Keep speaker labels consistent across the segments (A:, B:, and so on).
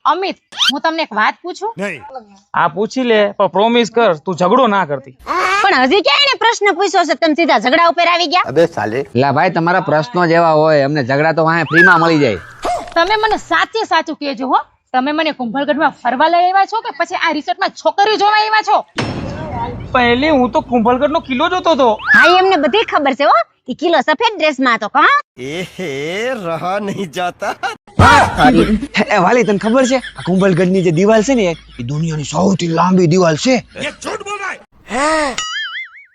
A: અમિત, હું તમને એક વાત પૂછું?
B: આ પૂછી લે, પણ પ્રોમિસ કર તું ઝઘડો ના કરતી.
A: પણ હજી ક્યાં એને પ્રશ્ન પૂછ્યો છે, તમે સીધા ઝઘડા ઉપર આવી ગયા?
C: अबे साले
D: લા ભાઈ તમારા પ્રશ્નો જેવા હોય અમને ઝઘડા તો વાંહે ફ્રીમાં મળી જાય.
A: તમે મને સાચે સાચું કહેજો હો, તમે મને કુંભલગઢમાં ફરવા લઈ આવ્યા છો કે પછી આ રિસોર્ટમાં છોકરીઓ જોવા આવ્યા છો?
B: પહેલે હું તો કુંભલગઢ નો કિલ્લો જોતો હતો.
A: હા, એમને બધી ખબર છે હો. ઈ કિલો સફેદ ડ્રેસમાં હતો કા?
C: रहा नहीं जाता
D: એ વાલી તને ખબર છે આ કુંભલગઢની જે દિવાલ છે ને એ દુનિયાની સૌથી લાંબી દિવાલ છે.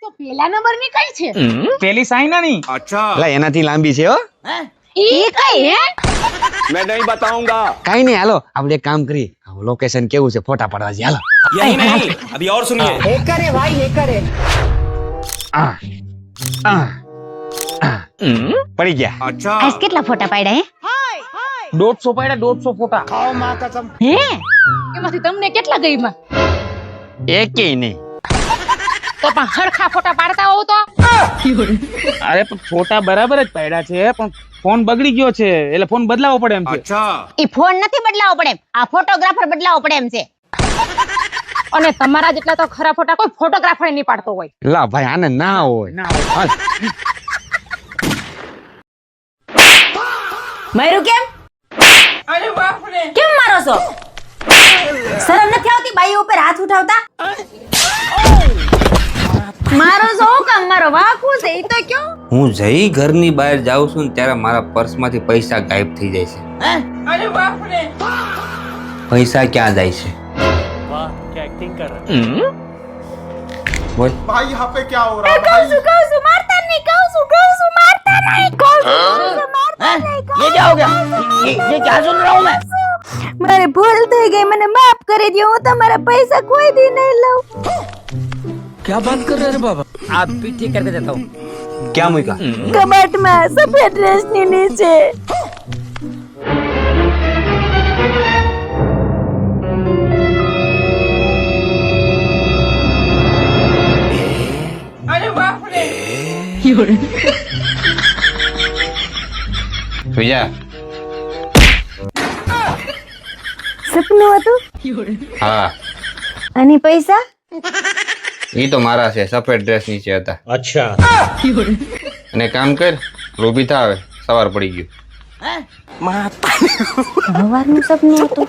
A: તો પેલા નંબરની કઈ છે?
B: પેલી સાઈનાની.
D: લા એનાથી લાંબી છે હો.
A: ઈ કઈ હે?
C: मैं नहीं बताऊंगा
D: કાઈ નહીં હાલો આપણે એક કામ કરીએ. લોકેશન કેવું છે ફોટા પાડવા જઈએ હાલો.
C: यही नहीं अभी और सुनिए
D: પડી ગયા.
A: આજ કેટલા ફોટા પાડ્યા હે?
B: 150 પાડ્યા, 150 ફોટા.
A: હે? એમાંથી તમને કેટલા ગઈમાં?
D: એકેય નહીં.
A: તો પણ હરખા ફોટા પાડતા હોવ તો?
B: અરે પણ ફોટા બરાબર જ પાડ્યા છે, પણ ફોન બગડી ગયો છે એટલે ફોન બદલાવો પડે એમ છે.
A: ઈ ફોન નથી બદલાવો પડે, આ ફોટોગ્રાફર બદલાવો પડે એમ છે. અને તમારા જેટલા તો ખરા ફોટા કોઈ ફોટોગ્રાફર નહીં પાડતો હોય.
D: લા ભાઈ આને ના હોય.
B: ના હોય.
A: માર્યું કેમ?
B: અરે બાપ રે.
A: કેમ મારો છો? શરમ નથી આવતી બાઈ ઉપર હાથ ઉઠાવતા? મારો છો હું કામ? મારો વાકું છે ઈ તો કયો?
E: હું જઈ ઘરની બહાર જાઉં છું ને ત્યારે મારા પર્સમાંથી પૈસા ગાયબ થઈ જાય છે.
B: અરે બાપ રે.
E: પૈસા ક્યાં જાય છે?
B: વાહ, क्या एक्टिंग कर रहा है.
E: બોલ.
C: भाई यहाँ पे क्या हो रहा है
A: કહું છું મારતા નહીં, કહું છું મારતા નહીં, કહું છું મારતા નહીં.
D: ये क्या हो गया? ये क्या सुन रहा हूँ मैं?
A: મારે ભૂલ થઈ ગઈ, મને માફ કરી દો. હું તમારા પૈસા કોઈ દી નહીં લઉં.
D: क्या बात कर रहे हैं बाबा? आप भी ठीक करके देता हूँ.
E: ક્યાં મૂક્યા?
A: કબાટમાં સફેદ ડ્રેસની નીચે.
B: અરે બાપ રે.
E: સુઈ જા.
A: સપનું હતું
E: હા,
A: અને પૈસા
E: ઈ તો મારા છે. સફેદ ડ્રેસ નીચે હતા.
C: अच्छा
E: અને કામ કર, રૂબી થા હવે, સવાર પડી ગયું.
A: સવારનું સપનું હતું.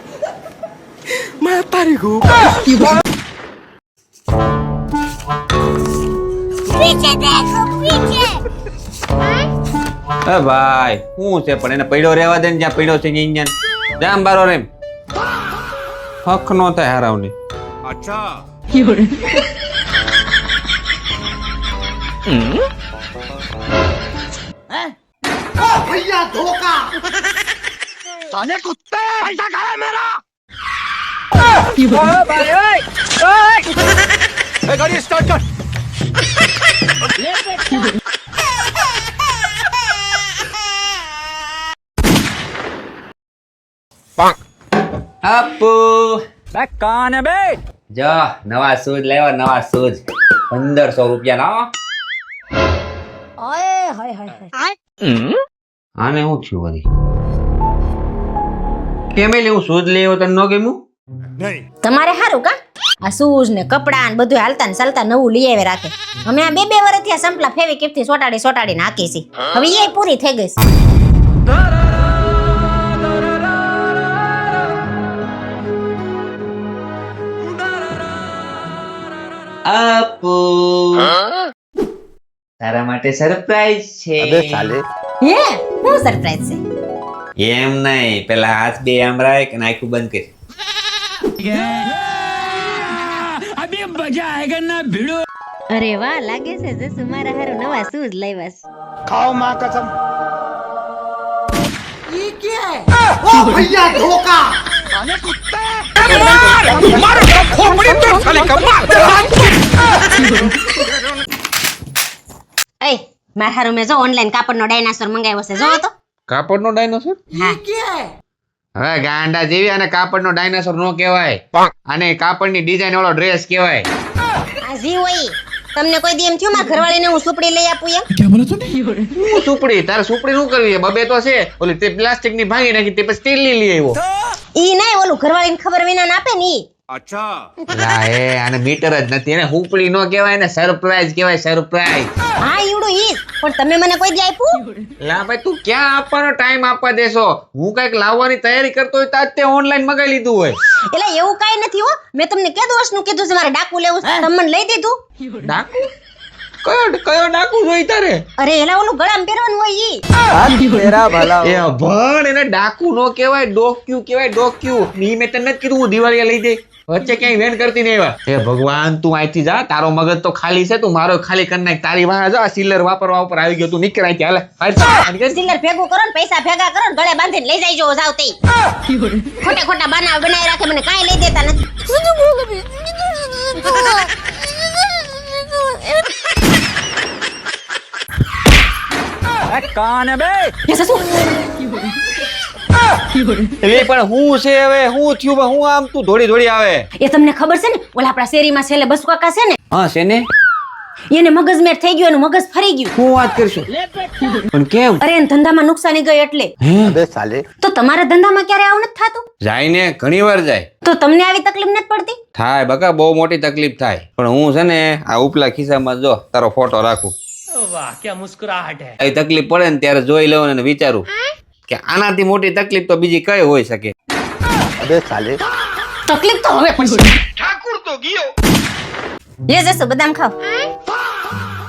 E: એ ભાઈ શું છે પણ એને પડ્યો રહેવા દે ને, જ્યાં પડ્યો છે ત્યાં જામ બારો રેમ. હક નો થાય હારાવની.
C: गाड़ी स्टार्ट कर
E: આપુ
B: કાન હે બે.
E: જો નવા શૂઝ લેવા, નવા શૂઝ 1500 રૂપિયા ના. આને હું થયું વળી? કેમ લેવું શૂઝ લેવો તને ન ગમ્યું?
A: તમારે સારું કા? આ શૂઝ ને કપડા ને બધું હાલતા ને ચાલતા નવું લઈ આવે રાખે. અમે આ 2 વર્ષથી આ સંપલા ફેવિકિક થી સોટાડી નાખી છે. હવે એ પૂરી થઈ ગઈ છે.
E: આપુ તારા માટે સરપ્રાઈઝ છે.
C: अबे साले
A: હે? શું સરપ્રાઈઝ છે?
E: એમ નહીં, પેલા હાથ બે આમ રાખ અને આખું બંધ કર.
A: અરે વાહ, લાગે છે જસુ મારા હારું નવા શૂઝ લાવ્યા છે.
C: खाओ माँ कसम ये क्या है ओ भैया धोखा
A: એ મારા હારું મેં જો ઓનલાઈન કાપડનો ડાયનાસોર મંગાવ્યો છે, જોવો તો.
E: કાપડનો ડાયનોસોર? હવે ગાંડા જેવી અને કાપડનો ડાયનોસોર નો કહેવાય, આને કાપડની ડિઝાઇન વાળો ડ્રેસ કહેવાય.
A: આ જી હોય તમને કોઈ દી એમ થયું મારા ઘરવાળીને હું સુપડી લઈ આપું એમ?
E: હું સુપડી? તારે સુપડી નું કરવી? બબે તો છે ઓલી તે પ્લાસ્ટિક ની ભાંગી નાખી, તે પછી સ્ટીલ ની લઈ આવ્યો.
A: ઈ નહીં ઓલું ઘરવાળીને ખબર વિના ના આપે ને ઈ.
E: લા એ આને મીટર જ નથી એને હુંપડી નો કહેવાય ને સરપ્રાઈઝ કહેવાય સરપ્રાઈઝ.
A: હા ઈવડું ઈ જ. પણ તમે મને કોઈ દી આપ્યું?
E: લા ભાઈ તું ક્યાં આપવાનો ટાઈમ આપવા દેશો? હું કઈક લાવવાની તૈયારી કરતો હોય તો તે ઓનલાઈન મગાવી લીધું હોય.
A: એટલે એવું કાઈ નથી હો. મેં તમને કેટલું વર્ષનું કીધું છે મારે ડાકુ લેવું છે. તમે મને લઈ દીધું.
E: ડાકુ? કયો ડાકુ જોઈ તારે?
A: અરે એલા ઓલું ગળામાં પહેરવાનું હોય ઈ.
E: એ ભણ એને ડાકુ નો કહેવાય ડોક્યુ કહેવાય ડોક્યુ. ઈ મેં તને નથી કીધું હું દિવાળીએ લઈ દે. વચ્ચે ક્યાંય વેણ કરતી નહીં એવા. હે ભગવાન તું અહીંથી જા તારો મગજ તો ખાલી છે તું મારો ખાલી કરી નાખ. તારી વાહ જો આ સિલર વાપરવા ઉપર આવી ગયો તું નીકળ અહીંથી હાલે.
A: સિલ્લર ભેગું કરો ને પૈસા ભેગા કરો ને ગળે બાંધીને લઈ જાય જો જાવ તે. ખોટા ખોટા બાના બનાવી રાખે મને કાંઈ લઈ દેતા નથી.
E: એટલે પણ હું છે હવે હું થયું હું આમ તું દોડી દોડી આવે.
A: એ તમને ખબર છે ને ઓલા આપણા શેરીમાં છેલ્લે બસુ કાકા છે ને
E: હા છે ને
A: એને મગજમેર થઈ ગયું એનું મગજ ફરી ગયું.
E: હું વાત કરશું પણ કેમ?
A: અરે એને ધંધામાં નુકસાની ગઈ એટલે. તો તમારા ધંધામાં ક્યારે આવું નથી થતું?
E: જાય ને ઘણી વાર જાય.
A: તો તમને આવી તકલીફ નથી પડતી?
E: થાય બકા બહુ મોટી તકલીફ થાય પણ હું છે ને આ ઉપલા ખિસ્સામાં જો તારો ફોટો રાખું. વાહ ક્યાં મુસ્કરાહટ હે. એ તકલીફ પડે ને ત્યારે જોઈ લેવું અને વિચારું કે આનાથી મોટી તકલીફ તો બીજી કઈ હોઈ શકે.
A: તકલીફ તો હવે પડશે. ઠાકુર તો ગયો. લે જસો બદામ ખાવ.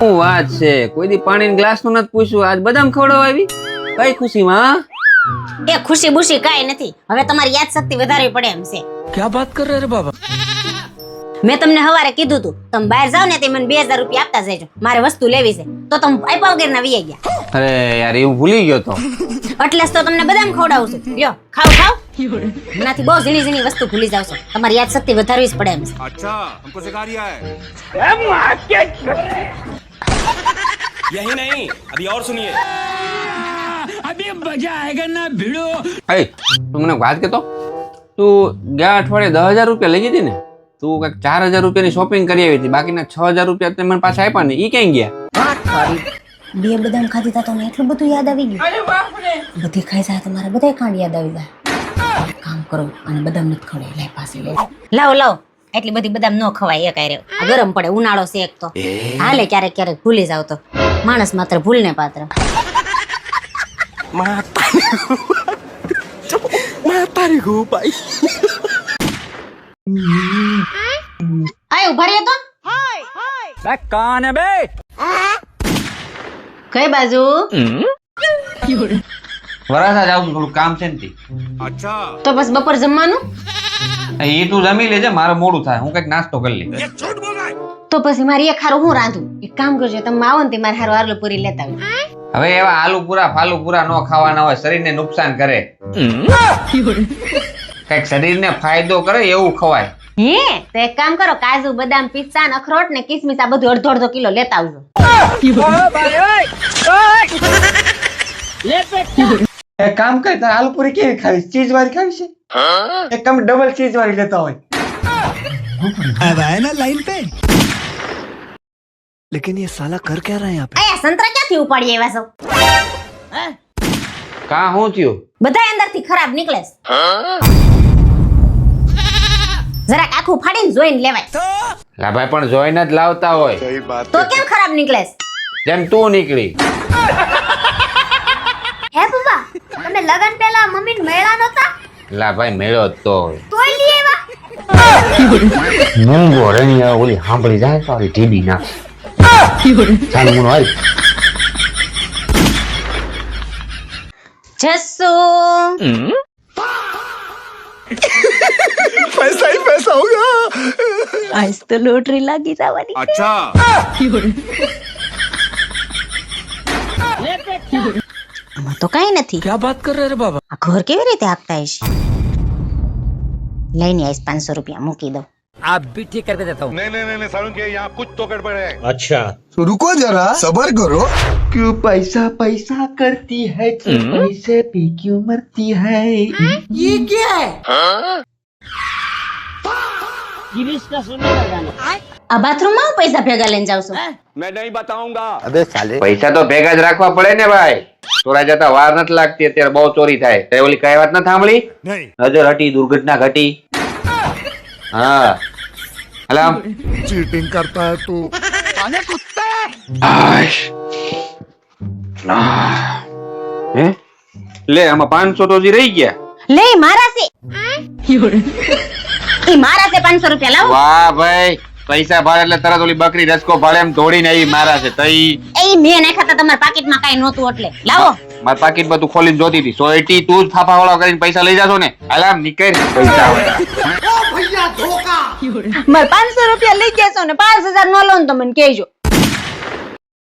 E: હું વાત છે કોઈ દી પાણીના ગ્લાસ નું નથી પૂછ્યું આજ બદામ ખવડાવ આવી કઈ ખુશીમાં?
A: એ ખુશી બુશી કાઈ નથી. હવે તમારી યાદ શક્તિ વધારવી પડે એમ છે.
B: ક્યાં વાત કર રહે રે બાબા?
A: મેં તમને હવારે કીધું તું તમે બહાર જાવ ને તે મને 2000 રૂપિયા આપતા જજો મારે વસ્તુ લેવી છે તો તમે આપ્યા વગર ના વી ગયા.
E: અરે યાર એવું ભૂલી ગયો તો.
A: એટલે જ તો તમને બદામ ખવડાવું છું. લ્યો ખાવ ખાવ. એનાથી બહુ ઝીણી ઝીણી વસ્તુ ભૂલી જાવ છો. તમારી યાદ શક્તિ વધારવી જ પડે એમ છે.
C: अच्छा हमको सिखा रिया है
F: यही नहीं अभी और सुनिए अभी मजा आएगा ना भिड़ो.
E: એ તું મને વાત કેતો તું ગયા અઠવાડિયે 10,000 રૂપિયા લઈ ગઈ ને તું કઈક 4,000 રૂપિયાની શોપિંગ કરી આવી હતી બાકીના 6,000 રૂપિયા તે મને પાછા આપ્યા ને ઈ ક્યાં ગયા?
A: બે બદામ ખાધી તા તો મને એટલું બધું યાદ આવી ગયું. બધી ખાઈ જાય તો મારે બધાય કાંડ યાદ આવી જાય. એક કામ કરો અને બદામ નથી ખવડાય લે પાસે લે. લાવ લાવ એટલી બધી બદામ ન ખવાય એક આરે. આ ગરમ પડે ઉનાળો છે એક તો. હાલે ક્યારેક ક્યારેક ભૂલી જાવ તો માણસ માત્ર ભૂલને પાત્ર. આય ઉભા રહે તો
B: કાન હે બે
A: કઈ બાજુ?
E: વરાસા જાઉં થોડું કામ છે ને
A: તો બસ બપોર જમવાનું?
E: એ તું જમી લેજે મારે મોડું થાય હું કઈક નાસ્તો કરી લે.
A: તો પછી મારી એક હારું હું રાંધું. એક કામ કરજો તમે આવો ને તે મારે હારું આલુ પૂરી લેતા આવો.
E: હવે એવા આલુ પૂરા ફાલુ પૂરા ન ખાવાના હોય શરીરને નુકસાન કરે. કઈક શરીરને ફાયદો કરે એવું ખવાય.
A: હે તો એક કામ કરો કાજુ બદામ પિસ્તા ને અખરોટ ને કિસમિસ આ બધું અડધો અડધો કિલો લેતા આવજો.
D: એક કામ કર તારે આલુ પૂરી કેવી ખાવી ચીઝ વાળી ખાવી છે? એક કામ ડબલ ચીઝ વાળી લેતા હોય.
G: अब आए ना लाइन पे लेकिन ये साला कर क्या रहा है यहाँ पे?
A: આયા સંતરા ક્યાંથી ઉપાડી આવ્યા છો?
E: કા હું થયું?
A: બધા અંદરથી ખરાબ નીકળે છે. જરાક આખું ફાડીને જોઈને લેવાય.
E: લા ભાઈ પણ જોઈને જ લાવતા હોય
A: તો કેમ ખરાબ નીકળે છે?
E: જેમ તું નીકળી.
A: હે પપ્પા તમે લગન પહેલા મમ્મીને મળ્યા નહોતા?
E: લા ભાઈ મેળો જ તો હોય.
A: તોય લઈ આવ્યા?
E: મૂંગો રણિયા ઓલી સાંભળી જાય તો ઓલી ઢીબી નાખે. ચાલ મુનો હાલ.
A: જસ્સુ
G: पैसा ही पैसा होगा.
A: આજ તો લોટરી લાગી જવાની.
C: अच्छा
A: આમાં તો કઈ નથી.
B: क्या बात कर रहे रे बाबा?
A: આ ઘર કેવી રીતે આપતા હશે? લઈને આવીશ 500 રૂપિયા મૂકી દો.
B: आप भी ठीक करके देता हूँ.
C: नहीं नहीं नहीं सारुण के यहाँ कुछ तो गड़बड़ है.
G: तो रुको जरा सबर करो.
D: क्यों पैसा पैसा करती है पैसे पे क्यों मरती है?
C: ये क्या है?
A: गिरीश का सुनने का गाना આ બાથરૂમમાં પૈસા ભેગા લઈને જાવ છો
F: मैं नहीं बताऊंगा
E: પૈસા તો ભેગા જ રાખવા પડે ને ભાઈ. ચોરા જતા વાર નથી લાગતી, અત્યારે બહુ ચોરી થાય. તે ઓલી કહેવત ન સાંભળી? નજર હટી દુર્ઘટના ઘટી. હા હલામ.
G: चीटिंग करता है तू
E: આશ. હે લે આમાં 500 તો હજી રહી ગયા.
A: લે મારા છે ઈ મારા છે 500 રૂપિયા લાવો
E: વાહ ભાઈ, પૈસા ભાડે એટલે તરત ઓલી બકરી રસકો ભાડે એમ દોડીને આવી મારા છે. તઈ
A: એ મેં નાખ્યા હતા તમારા પાકીટમાં કાઈ નહોતું એટલે લાવો
E: મારા પાકીટ બધું ખોલીને જોતી હતી. સોયટી તું જ ફાફા વાળો કરીને પૈસા લઈ જાશો ને. આલામ નીકળ પૈસા વાળા.
A: મારે 500 રૂપિયા લઈ ગયા છો ને 5000 નો લોન તો મને કહેજો.